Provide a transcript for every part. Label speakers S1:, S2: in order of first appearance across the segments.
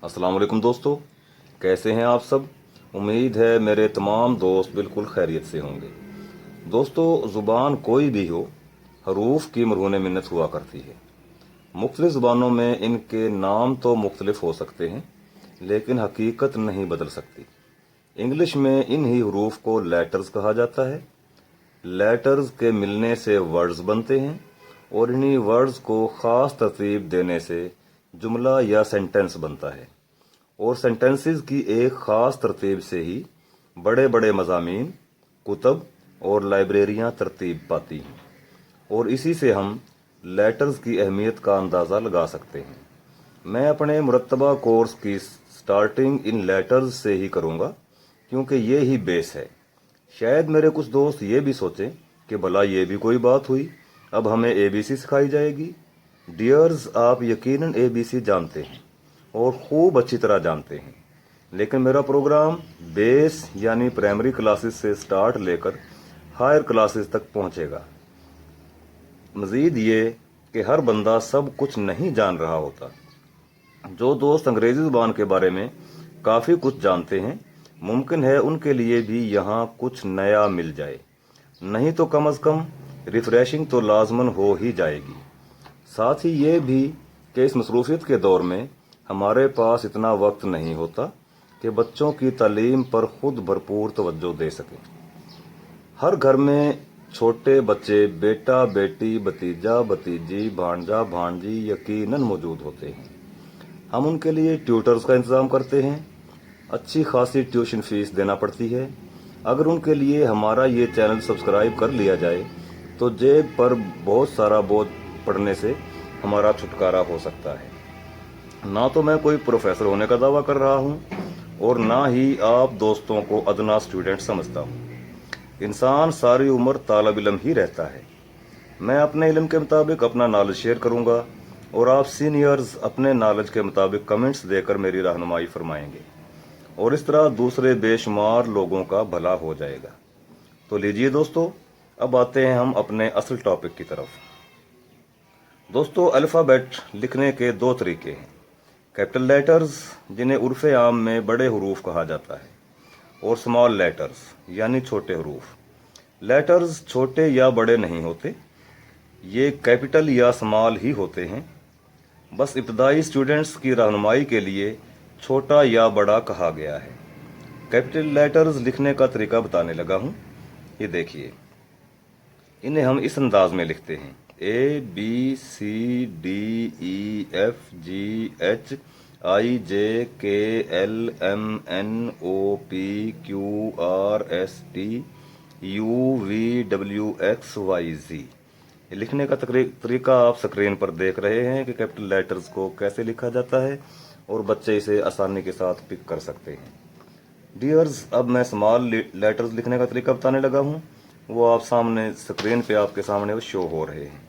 S1: अस्सलाम वालेकुम दोस्तों, कैसे हैं आप सब। उम्मीद है मेरे तमाम दोस्त बिल्कुल खैरियत से होंगे। दोस्तों, ज़ुबान कोई भी हो, हरूफ की मरहून मिन्नत हुआ करती है। मुख्तलिफ ज़ुबानों में इनके नाम तो मुख्तलिफ हो सकते हैं, लेकिन हकीकत नहीं बदल सकती। इंग्लिश में इन्हीं हरूफ को लेटर्स कहा जाता है। लेटर्स के मिलने से वर्ड्स बनते हैं और इन्हीं वर्ड्स को ख़ास तरतीब देने से जुमला या सेंटेंस बनता है। और सेंटेंसेस की एक ख़ास तरतीब से ही बड़े बड़े मज़ामीन, कुतब और लाइब्रेरियाँ तरतीब पाती हैं, और इसी से हम लेटर्स की अहमियत का अंदाज़ा लगा सकते हैं। मैं अपने मुरतबा कोर्स की स्टार्टिंग इन लेटर्स से ही करूँगा, क्योंकि ये ही बेस है। शायद मेरे कुछ दोस्त ये भी सोचें कि भला ये भी कोई बात हुई, अब हमें एबीसी सिखाई जाएगी। डियर्स, आप यकीनन एबीसी जानते हैं और खूब अच्छी तरह जानते हैं, लेकिन मेरा प्रोग्राम बेस यानी प्राइमरी क्लासेस से स्टार्ट लेकर हायर क्लासेस तक पहुंचेगा। मज़ीद ये कि हर बंदा सब कुछ नहीं जान रहा होता। जो दोस्त अंग्रेज़ी ज़ुबान के बारे में काफ़ी कुछ जानते हैं, मुमकिन है उनके लिए भी यहाँ कुछ नया मिल जाए। नहीं तो कम अज़ कम रिफ्रेशिंग तो लाजमन हो ही जाएगी। साथ ही ये भी कि इस मसरूफियत के दौर में हमारे पास इतना वक्त नहीं होता कि बच्चों की तालीम पर खुद भरपूर तवज्जो दे सकें। हर घर में छोटे बच्चे, बेटा बेटी, भतीजा भतीजी, भांजा भांजी यकीनन मौजूद होते हैं। हम उनके लिए ट्यूटर्स का इंतज़ाम करते हैं। अच्छी खासी ट्यूशन फीस देना पड़ती है। अगर उनके लिए हमारा ये चैनल सब्सक्राइब कर लिया जाए तो जेब पर बहुत सारा बोझ पड़ने से हमारा छुटकारा हो सकता है। ना तो मैं कोई प्रोफेसर होने का दावा कर रहा हूँ और ना ही आप दोस्तों को अदना स्टूडेंट समझता हूँ। इंसान सारी उम्र तालिब इल्म ही रहता है। मैं अपने इल्म के मुताबिक अपना नॉलेज शेयर करूँगा और आप सीनियर्स अपने नॉलेज के मुताबिक कमेंट्स देकर मेरी रहनुमाई फरमाएंगे, और इस तरह दूसरे बेशुमार लोगों का भला हो जाएगा। तो लीजिए दोस्तों, अब आते हैं हम अपने असल टॉपिक की तरफ। दोस्तों, अल्फ़ाबेट लिखने के दो तरीके हैं। कैपिटल लेटर्स, जिन्हें उर्फ़ आम में बड़े हरूफ कहा जाता है, और स्मॉल लेटर्स यानी छोटे हरूफ। लेटर्स छोटे या बड़े नहीं होते, ये कैपिटल या स्मॉल ही होते हैं। बस इब्तदाई स्टूडेंट्स की रहनुमाई के लिए छोटा या बड़ा कहा गया है। कैपिटल लेटर्स लिखने का तरीका बताने लगा हूँ। ये देखिए, इन्हें हम इस अंदाज में लिखते हैं: A B C D E F G H I J K L M N O P Q R S T U V W X Y Z. लिखने का तरीका आप स्क्रीन पर देख रहे हैं कि कैपिटल लेटर्स को कैसे लिखा जाता है, और बच्चे इसे आसानी के साथ पिक कर सकते हैं। डियर्स, अब मैं स्मॉल लेटर्स लिखने का तरीका बताने लगा हूँ। वो आप सामने स्क्रीन पे आपके सामने वो शो हो रहे हैं।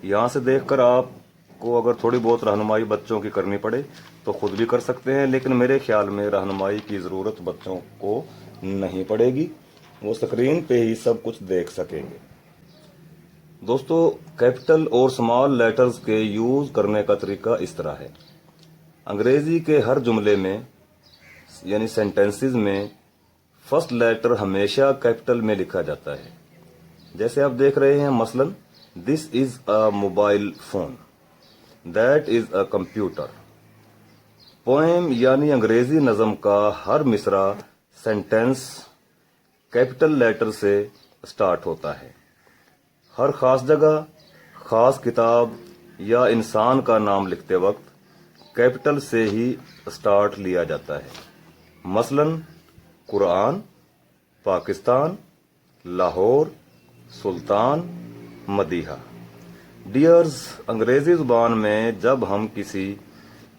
S1: यहाँ से देखकर आपको अगर थोड़ी बहुत रहनुमाई बच्चों की करनी पड़े तो खुद भी कर सकते हैं, लेकिन मेरे ख्याल में रहनुमाई की ज़रूरत बच्चों को नहीं पड़ेगी, वो स्क्रीन पे ही सब कुछ देख सकेंगे। दोस्तों, कैपिटल और स्मॉल लेटर्स के यूज़ करने का तरीका इस तरह है। अंग्रेज़ी के हर जुमले में यानी सेंटेंसेस में फर्स्ट लेटर हमेशा कैपिटल में लिखा जाता है। जैसे आप देख रहे हैं, मसलन this is a mobile phone, that is a computer. Poem यानी अंग्रेजी नज़म का हर मिसरा सेंटेंस कैपिटल लेटर से स्टार्ट होता है। हर खास जगह, खास किताब या इंसान का नाम लिखते वक्त कैपिटल से ही स्टार्ट लिया जाता है। मसलन कुरान, पाकिस्तान, लाहौर, सुल्तान, मदीहा। डियर्स, अंग्रेज़ी ज़ुबान में जब हम किसी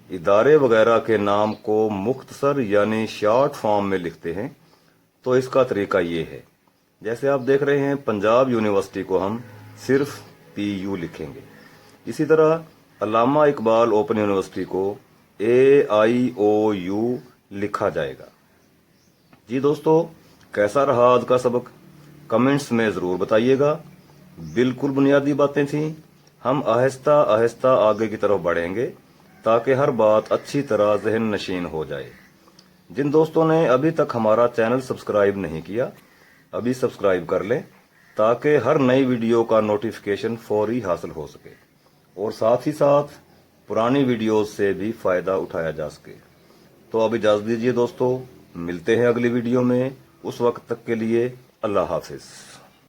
S1: इदारे वगैरह के नाम को मुख्तसर यानी शॉर्ट फॉर्म में लिखते हैं तो इसका तरीका ये है। जैसे आप देख रहे हैं, पंजाब यूनिवर्सिटी को हम सिर्फ PU लिखेंगे। इसी तरह अल्लामा इकबाल ओपन यूनिवर्सिटी को AIOU लिखा जाएगा। जी दोस्तों, कैसा रहा आज का सबक? कमेंट्स में ज़रूर बताइएगा। बिल्कुल बुनियादी बातें थीं, हम आहिस्ता आहिस्ता आगे की तरफ बढ़ेंगे ताकि हर बात अच्छी तरह जहन नशीन हो जाए। जिन दोस्तों ने अभी तक हमारा चैनल सब्सक्राइब नहीं किया, अभी सब्सक्राइब कर लें ताकि हर नई वीडियो का नोटिफिकेशन फौरी हासिल हो सके और साथ ही साथ पुरानी वीडियोस से भी फायदा उठाया जा सके। तो अब इजाजत दीजिए दोस्तों, मिलते हैं अगली वीडियो में। उस वक्त तक के लिए अल्लाह हाफिज।